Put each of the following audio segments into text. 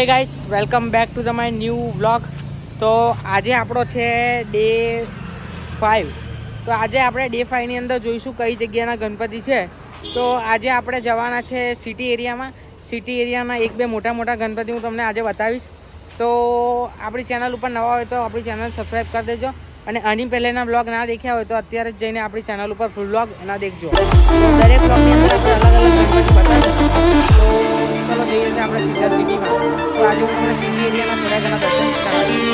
હે guys, welcome back to the my new vlog. તો આજે આપણો છે ડે 5. તો આજે આપણે ડે 5ની અંદર જોઈશું કઈ જગ્યાના ગણપતિ છે. તો આજે આપણે જવાના છે સિટી એરિયામાં. સિટી એરિયાના એક બે મોટા ગણપતિ હું તમને આજે બતાવીશ. તો આપણી ચેનલ ઉપર નવા હોય તો આપણી ચેનલ સબસ્ક્રાઈબ કરી દેજો. અને આની પહેલાંના બ્લોગ ના દેખ્યા હોય તો અત્યારે જ જઈને આપણી ચેનલ ઉપર ફૂલ બ્લોગ ના દેખજો. તો દરેક બ્લોગની અંદર આપણે અલગ ગણપતિ બતાવીશું. તો ચલો જઈએ છીએ આપણે સીધા સિટીમાં. તો આજે હું તમને સિટી એરિયાના થોડા ઘણા દર્શન કરાવીશ.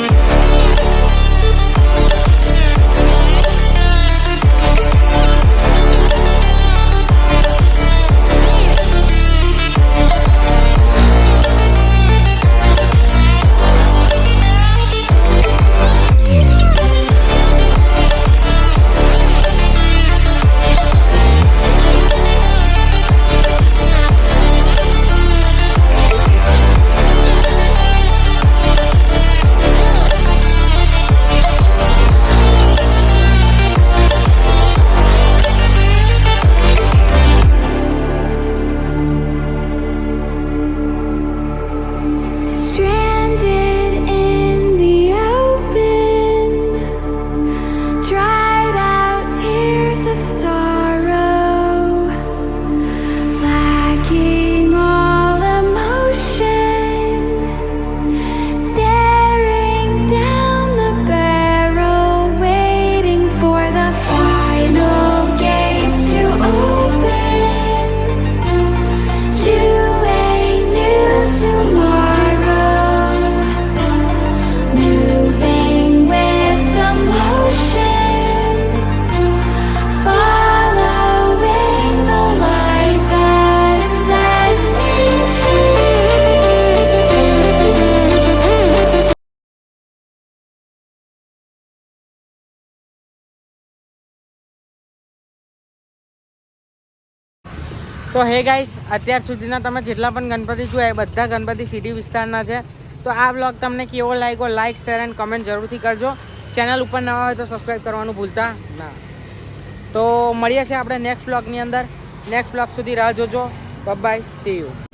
તો હે ગાઈસ, અત્યાર સુધીના તમે જેટલા પણ ગણપતિ જોયા એ બધા ગણપતિ સિટી વિસ્તારના છે. તો આ બ્લોગ તમને કેવો લાગ્યો, લાઇક શેર એન્ડ કમેન્ટ જરૂરથી કરજો. ચેનલ ઉપર નવા હોય તો સબસ્ક્રાઈબ કરવાનું ભૂલતા ના. તો મળીએ છીએ આપણે નેક્સ્ટ બ્લોગની અંદર. નેક્સ્ટ બ્લોગ સુધી રાહ જોજો. Bye bye, C you.